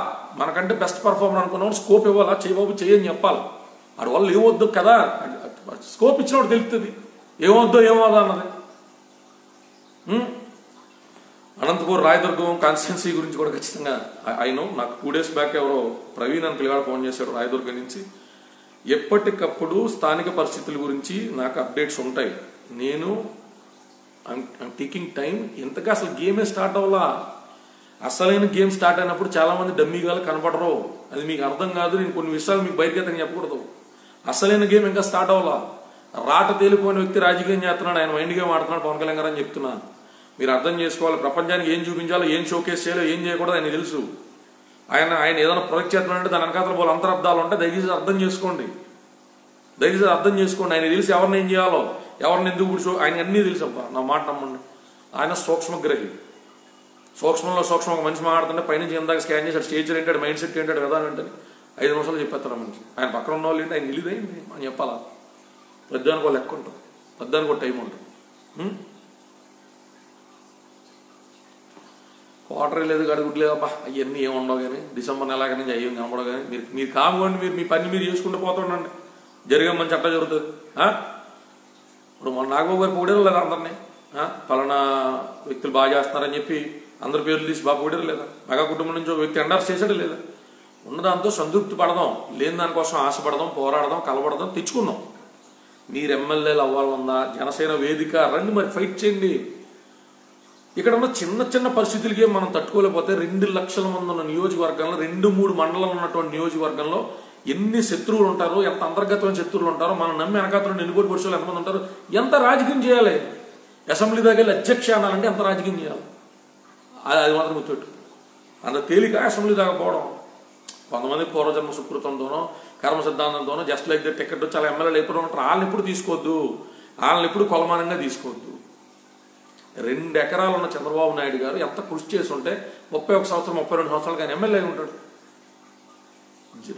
మనకంటే బెస్ట్ పర్ఫార్మర్ అనుకున్నాం, స్కోప్ ఇవ్వాలా. చేయబాబు చెయ్యని చెప్పాలి. వాడి వల్ల ఏమొద్దు కదా, స్కోప్ ఇచ్చినప్పుడు తెలుస్తుంది ఏమొద్దో అన్నది. అనంతపూర్ రాయదుర్గం కాన్స్టిట్యున్సీ గురించి కూడా ఖచ్చితంగా అయినో. నాకు 2 days బ్యాక్ ఎవరో ప్రవీణ్ అని పిల్లగాడు ఫోన్ చేశాడు రాయదుర్గం నుంచి. ఎప్పటికప్పుడు స్థానిక పరిస్థితుల గురించి నాకు అప్డేట్స్ ఉంటాయి. నేను ఐమ్ టేకింగ్ టైం. ఇంతగా అసలు గేమే స్టార్ట్ అవ్వాలా. అసలైన గేమ్ స్టార్ట్ అయినప్పుడు చాలా మంది డమ్మీగాలు కనపడరు. అది మీకు అర్థం కాదు. నేను కొన్ని విషయాలు మీకు బయటకి చెప్పకూడదు. అసలైన గేమ్ ఇంకా స్టార్ట్ అవ్వాలా. రాట తేలిపోయిన వ్యక్తి రాజకీయం చేస్తున్నాడు, ఆయన మైండ్ గేమ్ ఆడుతున్నాడు పవన్ కళ్యాణ్ గారు అని చెప్తున్నాను. మీరు అర్థం చేసుకోవాలి. ప్రపంచానికి ఏం చూపించాలో, ఏం షోకేస్ చేయాలో, ఏం చేయకూడదు ఆయన తెలుసు. ఆయన ఏదైనా ప్రొజెక్ట్ చేస్తున్నాడంటే దాని వెనకాతల పోలు అంతరార్థాలు ఉంటాయి. దయచేసి అర్థం చేసుకోండి. ఆయన తెలిసి ఎవరిని ఏం చేయాలో, ఎవరిని ఎందుకు ఆయన అన్నీ తెలుసు. అబ్బా నా మాట నమ్మండి. ఆయన సూక్ష్మగ్రహి. సూక్ష్మంలో సూక్ష్మ ఒక మనిషి మాట్లాడుతుంటే పైనుంచి ఎందాక స్కాన్ చేశాడు. స్టేచర్ ఏంటాడు, మైండ్ సెట్ ఏంటాడు విధానం ఏంటని 5 నిమిషాలు చెప్పేస్తాడు మనిషి. ఆయన పక్కన ఉన్న వాళ్ళు ఏంటి, ఆయన నిలిదైంది అని చెప్పాలా. పెద్దానికి ఒక లెక్క ఉంటుంది, పెద్దానికి ఒక టైం ఉంటుంది. క్వార్టర్ లేదు, గడుగుడు లేదబ్బా అవన్నీ ఏమి ఉండవు. కానీ డిసెంబర్ నెల నుంచి అయ్యేం కనపడవు. కానీ మీరు కాముకోండి. మీరు మీ పని మీరు చేసుకుంటూ పోతుండండి. జరిగే మంచి అట్లా జరుగుతుంది. ఇప్పుడు మన నాగబాబు గారు పొగిడారు లేదా అందరినీ? పలానా వ్యక్తులు బాగా చేస్తున్నారని చెప్పి అందరి పేర్లు తీసి బాగా పొగిడారు లేదా? మెగా కుటుంబం నుంచి ఒక వ్యక్తి ఎండార్స్ చేసాడు లేదా? ఉన్నదాంతో సంతృప్తి పడదాం, లేని దానికోసం ఆశపడదాం, పోరాడదాం, కలబడదాం, తెచ్చుకుందాం. మీరు ఎమ్మెల్యేలు అవ్వాలన్నా జనసేన వేదిక రండి, మరి ఫైట్ చేయండి. ఇక్కడ ఉన్న చిన్న పరిస్థితులకే మనం తట్టుకోలేకపోతే 2 లక్షల మంది ఉన్న నియోజకవర్గంలో, 2-3 మండలాలు ఉన్నటువంటి నియోజకవర్గంలో ఎన్ని శత్రువులు ఉంటారో, ఎంత అంతర్గతమైన శత్రువులు ఉంటారో, మనం నమ్మి వెనకాతలు ఎన్నికోటి పరిస్థితులు ఎంతమంది ఉంటారు, ఎంత రాజకీయం చేయాలి. అసెంబ్లీ దగ్గర అధ్యక్ష అనాలంటే ఎంత రాజకీయం చేయాలి. అది మాత్రం గుర్తుపెట్టు. అంత తేలిక అసెంబ్లీ దాకా పోవడం. కొంతమంది పూర్వజన్మ సుకృతంతోనో కర్మ సిద్ధాంతంతోనో జస్ట్ లైక్ ద టికెట్ చాలా ఎమ్మెల్యేలు ఎప్పుడు ఉంటారు. వాళ్ళని ఎప్పుడు తీసుకోవద్దు, వాళ్ళని ఎప్పుడు కొలమానంగా తీసుకోవద్దు. 2 ఎకరాలు ఉన్న చంద్రబాబు నాయుడు గారు ఎంత కృషి చేసి ఉంటే 31 సంవత్సరం 32 సంవత్సరాలు కానీ ఎమ్మెల్యే ఉంటాడు.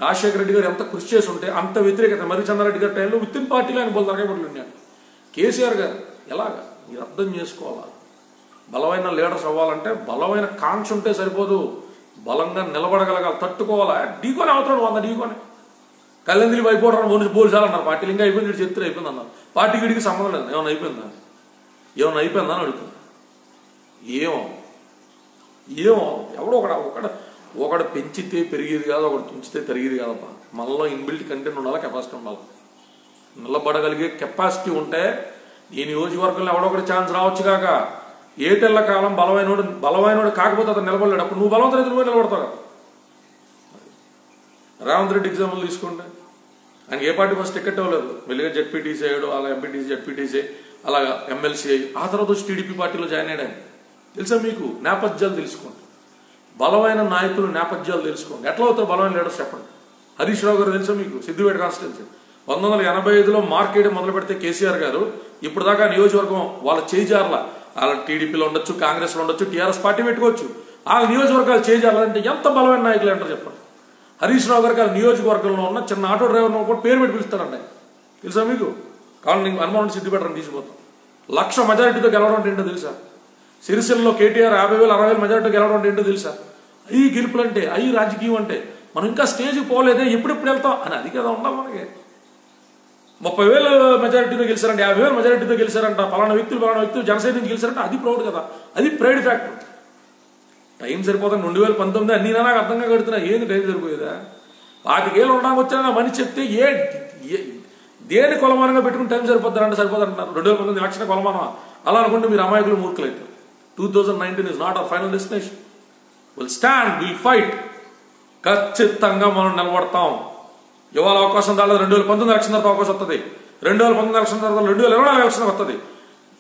రాజశేఖర రెడ్డి గారు ఎంత కృషి చేసి ఉంటే అంత వ్యతిరేకత మరి చెన్నారెడ్డి గారి టైంలో విత్తిన్ పార్టీలో ఆయన బోల్ తరగబడులు ఉన్నాడు. కేసీఆర్ గారు ఎలాగా మీరు అర్థం చేసుకోవాలా? బలమైన లీడర్స్ అవ్వాలంటే బలమైన కాంక్ష ఉంటే సరిపోదు, బలంగా నిలబడగలగాలి, తట్టుకోవాలా. ఢీకొని అవుతాడు 100 ఢీకొని. కళ్ళెందులు అయిపోవడం బోల్చాలన్నారు. పార్టీలు ఇంకా అయిపోయింది, చరిత్ర అయిపోయింది అన్నారు. పార్టీ గిడికి సంబంధం లేదు. ఏమైనా అయిపోయిందా అని అడుగుతుంది. ఏమో ఎవడో ఒకడు పెంచితే పెరిగేది కాదు, ఒకడు తుంచితే తరిగేది కాదప్ప. మనలో ఇన్బిల్ట్ కంటెంట్ ఉండాలి, కెపాసిటీ ఉండాలి. నిలబడగలిగే కెపాసిటీ ఉంటే ఈ నియోజకవర్గంలో ఎవడొకటి ఛాన్స్ రావచ్చు కాక. ఏటెళ్ల కాలం బలమైనోడు కాకపోతే అతను నిలబడలేడు. అప్పుడు నువ్వు బలవంతుడు ఎదురు నిలబడతావు కదా. రేవంత్ రెడ్డి ఎగ్జాంపుల్ తీసుకోండి. ఆయనకి ఏ పార్టీ ఫస్ట్ టికెట్ ఇవ్వలేదు. మెల్లిగా జెడ్పీటీసీ అయ్యాడు, అలా ఎంపీటీసీ, జెడ్పీటీసీ, అలాగా ఎమ్మెల్సీ అయ్యి ఆ తర్వాత వచ్చి టీడీపీ పార్టీలో జాయిన్ అయ్యాడు. తెలుసా మీకు? నేపథ్యాలు తెలుసుకోండి. బలమైన నాయకులు నేపథ్యాలు తెలుసుకోండి. ఎట్లా అవుతారు బలమైన లీడర్స్ చెప్పండి. హరీష్ రావు గారు తెలుసా మీకు? సిద్దిపేట కాన్స్టిట్యున్సీ 1985లో మార్కెట్ మొదలు పెడితే కేసీఆర్ గారు ఇప్పుడు దాకా నియోజకవర్గం వాళ్ళ చేజార్ల, వాళ్ళ టీడీపీలో ఉండొచ్చు, కాంగ్రెస్లో ఉండొచ్చు, టీఆర్ఎస్ పార్టీ పెట్టుకోవచ్చు. ఆ నియోజకవర్గాలు చేజార్లంటే ఎంత బలమైన నాయకులు అంటారు చెప్పండి. హరీష్ రావు గారికి ఆ నియోజకవర్గంలో ఉన్న చిన్న ఆటో డ్రైవర్ను కూడా పేరు పెట్టి పిలుస్తారండి. తెలుసా మీకు? కావాలి నీకు అనుమానం సిద్దిపేట తీసుకుపోతాం. 1,00,000 మెజారిటీతో గెలవడం అంటే ఏంటో తెలుసా? సిరిసిల్లలో కేటీఆర్ 50,000 60,000 మెజారిటీ గెలవడం అంటే ఏంటో తెలుసా? అయ్యి గెలుపులు అంటే, అయ్యి రాజకీయం అంటే. మనం ఇంకా స్టేజ్కి పోలేదే, ఎప్పుడెప్పుడు వెళ్తాం అని అది కదా ఉండాలి మనకి. 30,000 మెజారిటీతో గెలిచారంటే, 50,000 మెజారిటీతో గెలిచారంట, పలానా వ్యక్తులు జనసేన నుంచి గెలిచారంటే అది ప్రౌడ్ కదా. అది ప్రైడ్ ఫ్యాక్టర్. టైం సరిపోతుంది. 2019 అన్నీ నాకు అర్థంగా కడుతున్నా. ఏంది టైం సరిపోయేదా? 25 ఏళ్ళు ఉండడానికి వచ్చానని మనిషి చెప్తే దేని కొలమానంగా పెట్టుకుని టైం సరిపోతారంటే సరిపోతారంటున్నారు. 2019 ఎలక్షన్ కొలమానం అలా అనుకుంటే మీరు అమాయకులు మూర్ఖులు అవుతారు. 2019 is not our final destination. We'll stand, we'll fight. ఖచ్చితంగా మనం నిలబడతాం. ఇవాళ అవకాశం రాలేదు, 2019 ఎలక్షన్ తర్వాత అవకాశం వస్తుంది. 2019 ఎలక్షన్ తర్వాత 2024 ఎలక్షన్ వస్తుంది.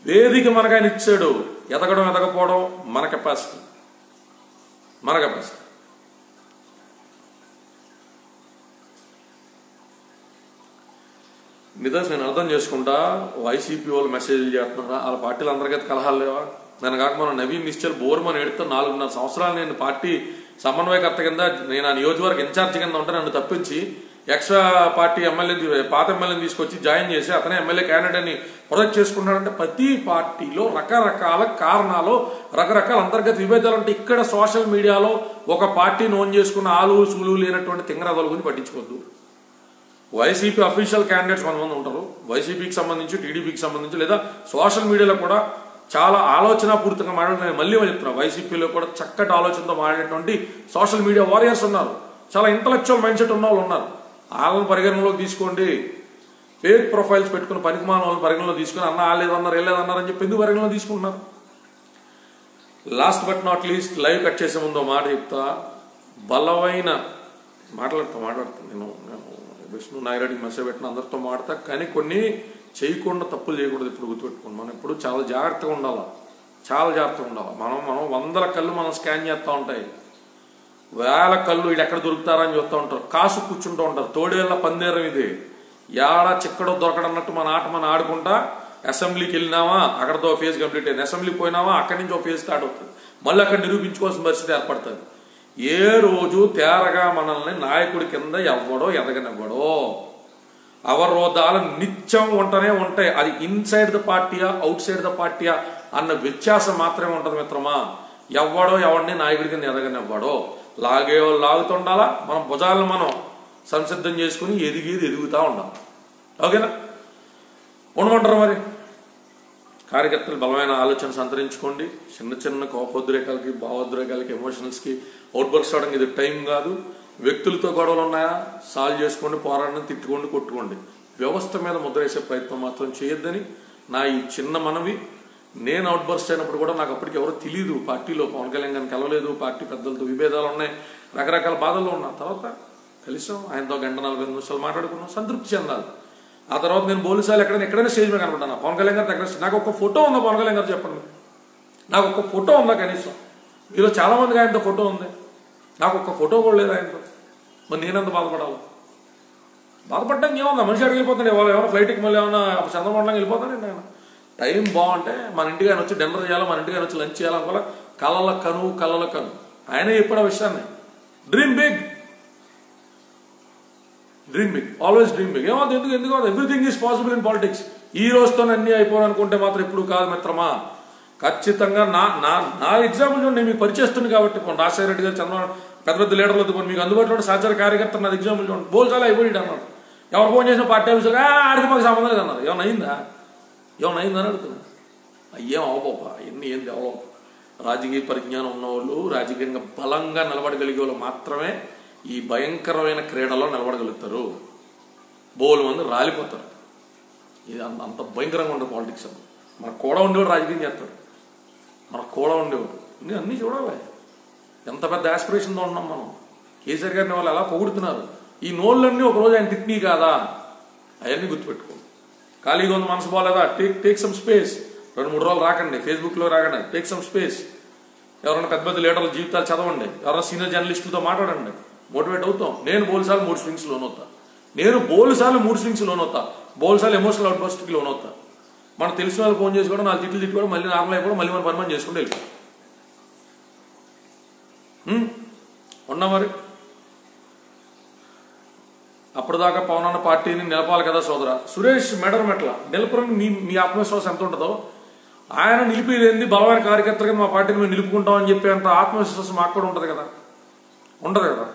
వేదిక మనకు ఆయన ఇచ్చాడు. ఎదగడం ఎదగపోవడం మన కెపాసిటీ. నిజం నేను అర్థం చేసుకుంటా. వైసీపీ వాళ్ళు మెసేజ్లు చేస్తున్నారా? వాళ్ళ పార్టీలు అందరికీ కలహాలు లేవా? నేను కాక మనం నవీన్ నిశ్చల్ బోర్మని ఎడితే 4.5 సంవత్సరాలు నేను పార్టీ సమన్వయకర్త కింద, నేను ఆ నియోజకవర్గ ఇన్ఛార్జ్ కింద ఉంటే నన్ను తప్పించి ఎక్స్ట్రా పార్టీ పాత ఎమ్మెల్యేని తీసుకొచ్చి జాయిన్ చేసి అతనే ఎమ్మెల్యే క్యాండిడేట్ అని ప్రొజెక్ట్ చేసుకున్నాడంటే ప్రతి పార్టీలో రకరకాల కారణాలు, రకరకాల అంతర్గత విభేదాలు అంటే ఇక్కడ సోషల్ మీడియాలో ఒక పార్టీని ఓన్ చేసుకున్న ఆలువు సూలువు లేనటువంటి తింగరాదాల గురించి పట్టించుకోవద్దు. వైసీపీ అఫీషియల్ క్యాండిడేట్స్ కొంతమంది ఉంటారు. వైసీపీకి సంబంధించి, టీడీపీకి సంబంధించి, లేదా సోషల్ మీడియాలో కూడా చాలా ఆలోచనాపూరితంగా మాట్లాడుతున్నారు. నేను మళ్ళీ చెప్తున్నా, వైసీపీలో కూడా చక్కటి ఆలోచనతో మాట్లాడేటువంటి సోషల్ మీడియా వారియర్స్ ఉన్నారు. చాలా ఇంటలెక్చువల్ మైండ్ సెట్ ఉన్న వాళ్ళు ఉన్నారు. వాళ్ళని పరిగణనలోకి తీసుకోండి. ఫేక్ ప్రొఫైల్స్ పెట్టుకుని పనికిమాల వాళ్ళని పరిగణలో తీసుకుని అన్న ఆలేదన్నారు ఏలేదన్నారు అని చెప్పి ఎందుకు పరిగణలో తీసుకుంటున్నారు? Last but not least, live cut చేసే ముందు మాట చెప్తా. బలమైన మాట్లాడుతా నేను విష్ణు నాగిరెడ్డికి మెసేజ్ పెట్టిన అందరితో మాడతా, కానీ కొన్ని చేయకుండా తప్పులు చేయకూడదు. ఇప్పుడు గుర్తుపెట్టుకోండి. మనం ఇప్పుడు చాలా జాగ్రత్తగా ఉండాలి. మనం 100 కళ్ళు మనం స్కాన్ చేస్తూ ఉంటాయి. 1000 కళ్ళు ఇది ఎక్కడ దొరుకుతారని చూస్తూ ఉంటారు. కాసు కూర్చుంటూ ఉంటారు. తోడేళ్ల పందేరం ఇది. ఏడా చిక్కడో దొరకడన్నట్టు మన ఆట మనం ఆడుకుంటా అసెంబ్లీకి వెళ్ళినామా అక్కడతో ఫేజ్ కంప్లీట్ అయింది. అసెంబ్లీకి పోయినామా అక్కడి నుంచి ఒక ఫేజ్ స్టార్ట్ అవుతుంది. మళ్ళీ అక్కడ నిరూపించుకోవాల్సిన పరిస్థితి ఏర్పడుతుంది. ఏ రోజు తేరగా మనల్ని నాయకుడి కింద ఎవ్వడో ఎదగనివ్వడో. అవరోధాలు నిత్యం ఉంటూనే ఉంటాయి. అది ఇన్సైడ్ ద పార్టీయా అవుట్ సైడ్ ద పార్టీయా అన్న వ్యత్యాసం మాత్రమే ఉంటుంది మిత్రమా. ఎవడో ఎవడిని నాయకుడి కింద ఎదగనివ్వడో. లాగుతుండాలా. మనం భుజాలను మనం సంసిద్ధం చేసుకుని ఎదుగుతూ ఉండాలి. ఓకేనా? ఉండమంటారు మరి. కార్యకర్తలు బలమైన ఆలోచన సంతరించుకోండి. చిన్న కోపోద్రేకాలకి, భావోద్రేకాలకి, ఎమోషనల్స్కి అవుట్బర్స్ అవడానికి ఇది టైం కాదు. వ్యక్తులతో గొడవలు ఉన్నాయా సాల్వ్ చేసుకోండి, పోరాటం తిట్టుకోండి, కొట్టుకోండి. వ్యవస్థ మీద ముద్ర వేసే ప్రయత్నం మాత్రం చేయొద్దని నా ఈ చిన్న మనవి. నేను అవుట్బర్స్ట్ అయినప్పుడు కూడా నాకు అప్పటికి ఎవరో తెలియదు. పార్టీలో పవన్ కళ్యాణ్ గారిని కలవలేదు. పార్టీ పెద్దలతో విభేదాలు ఉన్నాయి, రకరకాల బాధలు ఉన్నా. తర్వాత కలిసాం, ఆయనతో 1:45 నిమిషాలు మాట్లాడుకున్నాం, సంతృప్తి చెందాలి. ఆ తర్వాత నేను బోలుసార్లు ఎక్కడైనా స్టేజ్ మీద కనపడ్డాను. పవన్ కళ్యాణ్ గారి దగ్గర నాకు ఒక ఫోటో ఉందా? పవన్ కళ్యాణ్ గారు చెప్పండి. నాకు ఒక ఫోటో ఉందా కనీసం? మీలో చాలా మందికి ఆయనతో ఫోటో ఉంది. నాకు ఒక్క ఫోటో కూడా లేదు ఆయనతో. మరి నేనెంత బాధపడాలి? బాధపడ్డానికి ఏమన్నా? మనిషి అడిగి వెళ్ళిపోతాడు. ఎవరైనా ఫ్లైట్కి మళ్ళీ ఏమన్నా చంద్రమండలం వెళ్ళిపోతానండి. ఆయన టైం బాగుంటే మన ఇంటికి ఆయన వచ్చి డిన్నర్ చేయాలి, మన ఇంటికి ఆయన వచ్చి లంచ్ చేయాలనుకోవాలి. కలల కను. ఆయన ఎప్పుడు ఆ విషయాన్ని dream big. Dream big, always dream big. ఏమవుతుంది? ఎందుకు everything is possible in politics. ఈ రోజుతో అన్ని అయిపోవాలనుకుంటే మాత్రం ఎప్పుడు కాదు మిత్రమా. ఖచ్చితంగా నా ఎగ్జాంపుల్ చూడండి, నేను మీకు పరిచేస్తుంది కాబట్టి. రాజశేఖర రెడ్డి గారు, చంద్రబాబు, పెద్ద పెద్ద లీడర్లతో మీకు అందుబాటులో సహచార కార్యకర్త నాది ఎగ్జాంపుల్ చూడండి. బోల్సాలా అయిపోయాడు అన్నాడు. ఎవరు ఫోన్ చేసిన పార్టీ ఆఫీసులు ఆడికి మాకు సంబంధం లేదు అన్నారు. ఏమైనా అయిందని అడుగుతున్నా. అయ్యేం అవపోపా, ఎన్ని ఏం డెవలప్. రాజకీయ పరిజ్ఞానం ఉన్నవాళ్ళు, రాజకీయంగా బలంగా నిలబడగలిగే వాళ్ళు మాత్రమే ఈ భయంకరమైన క్రీడలో నిలబడగలుగుతారు. బోలు మంది రాలిపోతారు. ఇది అంత భయంకరంగా ఉంటుంది పాలిటిక్స్. మనకు కూడా ఉండేవాడు రాజకీయం చేస్తాడు, మనకు కూడా ఉండేవాడు. అన్నీ చూడాలి. ఎంత పెద్ద ఆస్పిరేషన్తో ఉన్నాం మనం. కేసీఆర్ గారిని వాళ్ళు ఎలా పొగుడుతున్నారు. ఈ నోళ్ళన్నీ ఒకరోజు ఆయన తిట్టినీ కాదా, అవన్నీ గుర్తుపెట్టుకో. ఖాళీగా ఉంది, మనసు బాగాలేదా, టేక్ సమ్ స్పేస్. 2-3 రోజులు రాకండి, ఫేస్బుక్లో రాకండి, టేక్ సమ్ స్పేస్. ఎవరైనా పెద్ద పెద్ద లీడర్ల జీవితాలు చదవండి, ఎవరైనా సీనియర్ జర్నలిస్టులతో మాట్లాడండి, మోటివేట్ అవుతాం. నేను బోల్సార్లు 3 స్వింగ్స్ లోనవుతా. బోల్సార్లు ఎమోషనల్ అవుట్ బస్ట్కి లోనవుతా. మనం తెలిసిన వాళ్ళు ఫోన్ చేసి కూడా 4 తిట్లు తిట్టుకోవడం, మళ్ళీ నార్మల్ అయిపోవడం, మళ్ళీ మన పని చేసుకుంటూ వెళ్ళిపోతాం. ఉన్నా మరి అప్పటిదాకా పవన్ అన్న పార్టీని నిలపాలి కదా సోదరా. సురేష్ మెడర్ మెట్ల నిలపరని మీ ఆత్మవిశ్వాసం ఎంత ఉంటుందో, ఆయన నిలిపిదేంది బలమైన కార్యకర్తగా మా పార్టీని మేము నిలుపుకుంటామని చెప్పి అంత ఆత్మవిశ్వాసం మాకు కూడా ఉంటుంది కదా.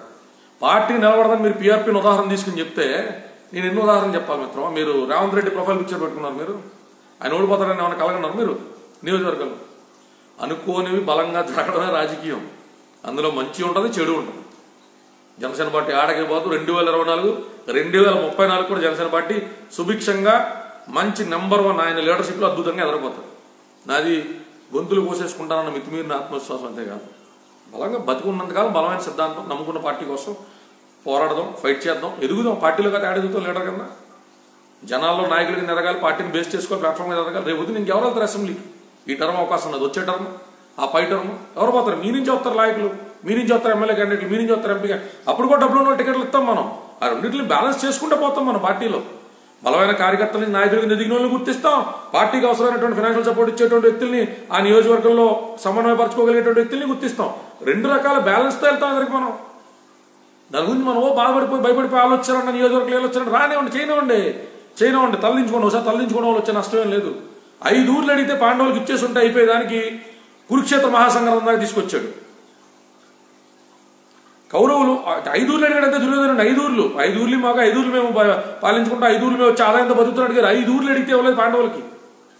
పార్టీ నిలబడదని మీరు పీఆర్పీని ఉదాహరణ తీసుకుని చెప్తే నేను ఎన్నో ఉదాహరణ చెప్పాలి మిత్రమా. మీరు రేవంత్ రెడ్డి ప్రొఫైల్ పిక్చర్ పెట్టుకున్నారు, మీరు ఆయన ఓడిపోతారని ఏమైనా కలగన్నారు మీరు నియోజకవర్గంలో. అనుకోనివి బలంగా జరగడమే రాజకీయం. అందులో మంచి ఉంటుంది, చెడు ఉంటుంది. జనసేన పార్టీ ఆడకే పోతూ 2024, 2034 కూడా జనసేన పార్టీ సుభిక్షంగా మంచి నెంబర్ 1 ఆయన లీడర్షిప్లో అద్భుతంగా ఎదరపోతుంది. నాది గొంతులు కోసేసుకుంటానన్న మితిమీరిన ఆత్మవిశ్వాసం అంతేకాదు. బలంగా బతికున్నంతకాలం బలమైన సిద్ధాంతం నమ్ముకున్న పార్టీ కోసం పోరాడదాం, ఫైట్ చేద్దాం, ఎదుగుదాం. పార్టీలో కదా ఎదుగుతాం లీడర్ కన్నా. జనాల్లో నాయకుల కింద ఎదగాలి, పార్టీని బేస్ చేసుకోవాలి, ప్లాట్ఫామ్ మీద ఎదగాలి. రేపు పొద్దున ఇంకెవరు వెళ్తారు అసెంబ్లీకి? ఈ టర్మ్ అవకాశం ఉన్నది, వచ్చే టర్మ్, ఆ పై టర్మ్ ఎవరు పోతారు? మీ నుంచి వస్తారు నాయకులు, మీ నుంచి వస్తారు ఎమ్మెల్యే క్యాండిడేట్లు, మీ నుంచి వస్తారు ఎంపీ. అప్పుడు కూడా డబ్బులు ఉన్న టికెట్లు ఇస్తాం మనం. ఆ రెండింటిని బ్యాలెన్స్ చేసుకుంటూ పోతాం మన పార్టీలో. బలమైన కార్యకర్తలని, నాయకులకి ఎదిగిన వాళ్ళని గుర్తిస్తాం. పార్టీకి అవసరమైనటువంటి ఫైనాన్షియల్ సపోర్ట్ ఇచ్చేటువంటి వ్యక్తుల్ని, ఆ నియోజకవర్గంలో సమన్వయపరచుకోగలిగేటువంటి వ్యక్తుల్ని గుర్తిస్తాం. 2 రకాల బ్యాలెన్స్తో వెళ్తాం అందరికి మనం. దాని గురించి మనం బాధపడిపోయి భయపడిపోయి ఆలోచించారన్న నియోజకవర్గంలో వచ్చారంటే రానివ్వండి, చేయనివ్వండి, తరలించుకోండి. ఒకసారి తరలించుకోవడం వల్ల వచ్చే నష్టమేం లేదు. 5 ఊర్లు అడిగితే పాండవులకు ఇచ్చేసి ఉంటే అయిపోయేదానికి కురుక్షేత్ర మహాసంగ్రామం దాకా తీసుకొచ్చాడు. కౌరవులు 5 ఊర్లు అడిగాడంటే దుర్యోధనుడు 5 ఊర్లు మాకు 5 ఊర్లు మేము పాలించుకుంటా, 5 ఊర్లు మేము వచ్చి ఆదాయంతో బతుకుతున్నాడు అడిగారు. 5 ఊర్లు అడిగితే ఇవ్వలేదు పాండవులకి.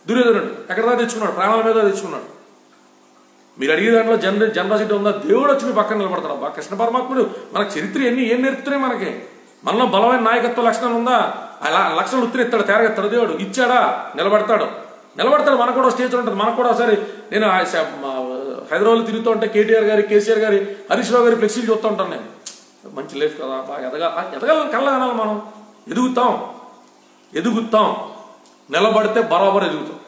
దుర్యోధనుడు ఎక్కడ దాకా తెచ్చుకున్నాడు? ప్రాణాల మీద తెచ్చుకున్నాడు. మీరు అడిగే దాంట్లో జనరసిటీ ఉందా? దేవుడు వచ్చి మీ పక్కన నిలబడతాడు. అబ్బా, కృష్ణ పరమాత్ముడు మనకు చరిత్ర ఏం నేర్పుతున్నాయి మనకి? మనలో బలమైన నాయకత్వ లక్షణాలు ఉందా? అలా లక్షణాలు ఉత్తరిస్తాడు, తేరగెత్తాడు. దేవుడు ఇచ్చాడా? నిలబడతాడు. మనకు కూడా స్టేజ్ ఉంటుంది. మనకు కూడా ఒకసారి నేను హైదరాబాద్లో తిరుగుతూ ఉంటే కేటీఆర్ గారి, కేసీఆర్ గారి, హరీష్ రావు గారి ఫ్లెక్సీలు చూస్తూ ఉంటాను నేను. మంచి లైఫ్ కదా, బాగా ఎదగాలని కళ్ళ కనాలి మనం. ఎదుగుతాం, నిలబడితే బరాబర్ ఎదుగుతాం.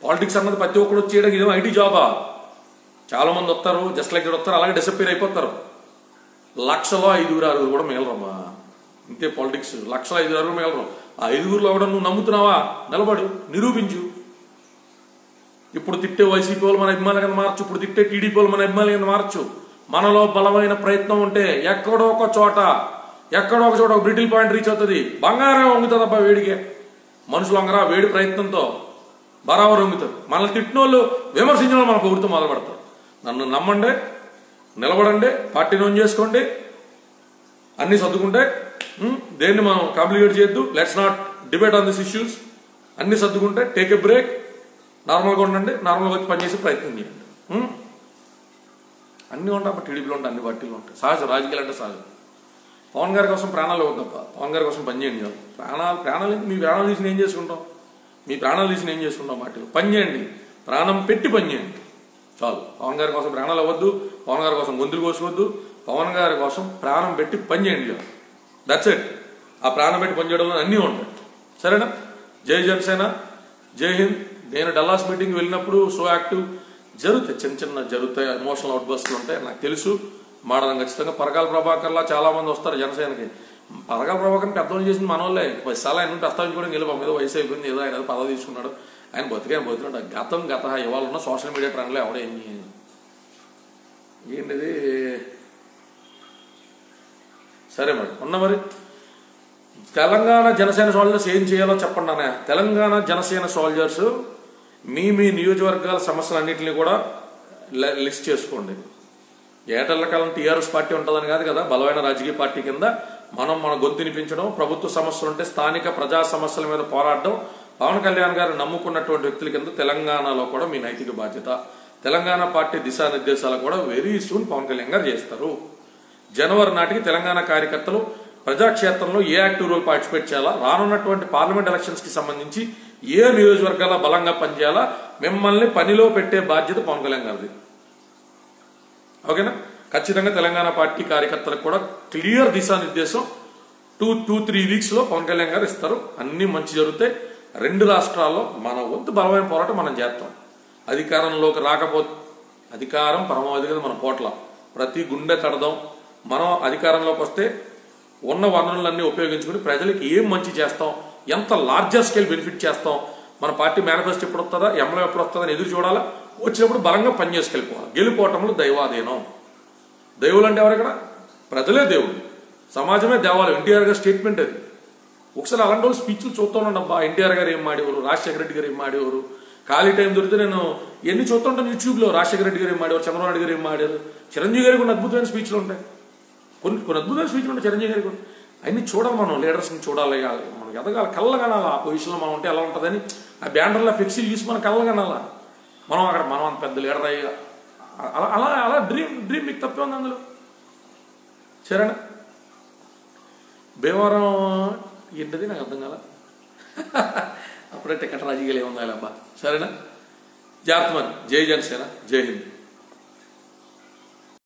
పాలిటిక్స్ అన్నది ప్రతి ఒక్కరు వచ్చేయడానికి ఇదేమో ఐటీ జాబా? చాలా మంది వస్తారు, జస్ట్ లైక్ వస్తారు, అలాగే డిసప్పేర్ అయిపోతారు. 1,00,000లో 5-6 కూడా మిగలరమ్మా. ఇంతే పాలిటిక్స్. 1,00,000 5-6 మిగలరు. ఆ 5 కూడా నువ్వు నమ్ముతున్నావా? నిలబడు, నిరూపించు. ఇప్పుడు తిట్టే వైసీపీ వాళ్ళు మన అభిమానుల కింద మార్చు, ఇప్పుడు తిట్టే టీడీపీ వాళ్ళు మన అభిమానుల కింద మార్చు. మనలో బలమైన ప్రయత్నం ఉంటే ఎక్కడో ఒక చోట ఒక బ్రిటిల్ పాయింట్ రీచ్ అవుతుంది. బంగారం వంగుతుంది అబ్బా వేడికే. మనుషులు వంగరా వేడి ప్రయత్నంతో బరాబర్ వంగుతారు. మనల్ని తిట్టిన వాళ్ళు, విమర్శించిన వాళ్ళు మన పొగుడుతూ మొదలు పెడతారు. నన్ను నమ్మండి, నిలబడండి, పార్టీని ఓన్ చేసుకోండి, అన్ని సర్దుకుంటే దేన్ని మనం కాంప్లికేట్ చేయొద్దు. Let's not debate on this issues. అన్ని సర్దుకుంటే టేక్ ఎ బ్రేక్, నార్మల్గా ఉండండి, నార్మల్గా వచ్చి పనిచేసే ప్రయత్నం చేయండి. అన్నీ ఉంటాయి. టీడీపీలో ఉంటాయి, అన్ని పార్టీలు ఉంటాయి. సహజం, రాజకీయాలు అంటే సహజం. పవన్ గారి కోసం ప్రాణాలు ఇవ్వద్దప్ప, పవన్ గారి కోసం పనిచేయండి. ప్రాణాలు మీ ప్రాణాలు తీసి ఏం చేసుకుంటాం? పార్టీలో పని చేయండి, ప్రాణం పెట్టి పని చేయండి చాలు. పవన్ గారి కోసం ప్రాణాలు ఇవ్వద్దు, పవన్ గారి కోసం గొంతులు కోసుకోవద్దు, పవన్ గారి కోసం ప్రాణం పెట్టి పని చేయండి చాలు. That's it. ఆ ప్రాణం పెట్టి పనిచేయడంలో అన్నీ ఉంటాయి. సరేనా? జై జనసేన, జై హింద్. నేను డల్లాస్ మీటింగ్ వెళ్ళినప్పుడు సో యాక్టివ్ జరుగుతాయి, చిన్న జరుగుతాయి, ఎమోషనల్ అవుట్ బస్ట్లు ఉంటాయి, నాకు తెలుసు. మాడదాం ఖచ్చితంగా. పరకాల ప్రభాకర్లా చాలా మంది వస్తారు జనసేనకి. పరకాల ప్రభాకర్ని పెద్దవాళ్ళు చేసింది మన వాళ్ళే. 10 సార్లు ఆయన ప్రస్తావించుకోవడం వెళ్ళి మీద వయసు అయిపోయింది, ఏదో ఆయన పదవి తీసుకున్నాడు, ఆయన బతుకున్నాడు. గత ఇవాళ ఉన్న సోషల్ మీడియా ట్రెండ్లో ఎవడేంటి ఏంటిది? సరే మరి ఉన్నా మరి తెలంగాణ జనసేన సోల్జర్స్ ఏం చేయాలో చెప్పండి అన్న. తెలంగాణ జనసేన సోల్జర్స్ మీ నియోజకవర్గాల సమస్యలన్నింటినీ కూడా లిస్ట్ చేసుకోండి. ఏటర్ల కాలం టీఆర్ఎస్ పార్టీ ఉంటుందని కాదు కదా, బలమైన రాజకీయ పార్టీ కింద మన గొంతు వినిపించడం, ప్రభుత్వ సమస్యలు ఉంటే స్థానిక ప్రజా సమస్యల మీద పోరాడడం పవన్ కళ్యాణ్ గారు నమ్ముకున్నటువంటి వ్యక్తుల కింద తెలంగాణలో కూడా మీ నైతిక బాధ్యత. తెలంగాణ పార్టీ దిశానిర్దేశాలు కూడా వెరీ సూన్ పవన్ కళ్యాణ్ గారు చేస్తారు. జనవరి నాటికి తెలంగాణ కార్యకర్తలు ప్రజాక్షేత్రంలో ఏ యాక్టివ్ రోల్ పార్టిసిపేట్ చేయాలా, రానున్నటువంటి పార్లమెంట్ ఎలక్షన్స్ కి సంబంధించి ఏ నియోజకవర్గాల బలంగా పనిచేయాలా, మిమ్మల్ని పనిలో పెట్టే బాధ్యత పవన్ కళ్యాణ్ గారిది. ఓకేనా? ఖచ్చితంగా తెలంగాణ పార్టీ కార్యకర్తలకు కూడా క్లియర్ దిశానిర్దేశం 2-3 వీక్స్ లో పవన్ కళ్యాణ్ గారు ఇస్తారు. అన్ని మంచి జరుగుతాయి. 2 రాష్ట్రాల్లో మన వంతు బలమైన పోరాటం మనం చేస్తాం. అధికారంలోకి రాకపోతే అధికారం పరమావధిగా మన పోట్ల ప్రతి గుండె తడదాం. మనం అధికారంలోకి వస్తే ఉన్న వనరులన్నీ ఉపయోగించుకుని ప్రజలకు ఏం మంచి చేస్తాం, ఎంత లార్జర్ స్కేల్ బెనిఫిట్ చేస్తాం, మన పార్టీ మేనిఫెస్టో ఎప్పుడు వస్తుందా, ఎంఎల్ఏ ఎప్పుడు వస్తుందని ఎదురు చూడాలా. వచ్చినప్పుడు బలంగా పనిచేసుకెళ్ళిపోవాలి. గెలుపోవటంలో దైవాధీనం. దేవుళ్ళు అంటే ఎవరు? ఇక్కడ ప్రజలే దేవుడు, సమాజమే దేవాలయం. ఎన్టీఆర్ గారి స్టేట్మెంట్ అది. ఒకసారి అలాంటి వాళ్ళు స్పీచ్లు చూస్తున్నాను. అబ్బా, ఎన్టీఆర్ గారు ఏం మాడేవారు, రాజశేఖర రెడ్డి గారు ఏం మాడేవారు. ఖాళీ టైం దొరికితే నేను ఎన్ని చూస్తుంటాను యూట్యూబ్లో. రాజశేఖర రెడ్డి గారు ఏం మాడేవారు, చంద్రబాబు నాయుడు గారు ఏం మాడారు, చిరంజీవి గారికి కొన్ని అద్భుతమైన స్పీచ్లు ఉంటాయి. కొన్ని అద్భుతమైన స్పీచ్లు ఉంటాయి చిరంజీవి గారికి. అన్ని చూడాలి, మనం లీడర్స్ని చూడాలి, మనం ఎదగాలి, కళ్ళగనాలి. ఆ పొజిషన్లో మనం ఉంటే ఎలా ఉంటుందని ఆ బ్యానర్లో ఫ్లెక్సీలు చూసి మనం కళ్ళగనాలా. మనం అంత పెద్ద లీడర్ అయ్యి అలా అలా డ్రీమ్ మీకు తప్పే ఉంది అందులో. సరేనా? భీమవరం ఏంటది నాకు అర్థం కాల. అప్పుడే టికెట్ రాజకీయాలు ఏముందా అబ్బా. సరేనా? జాగ్రత్త మరి. జై జనసేన, జై హింద్.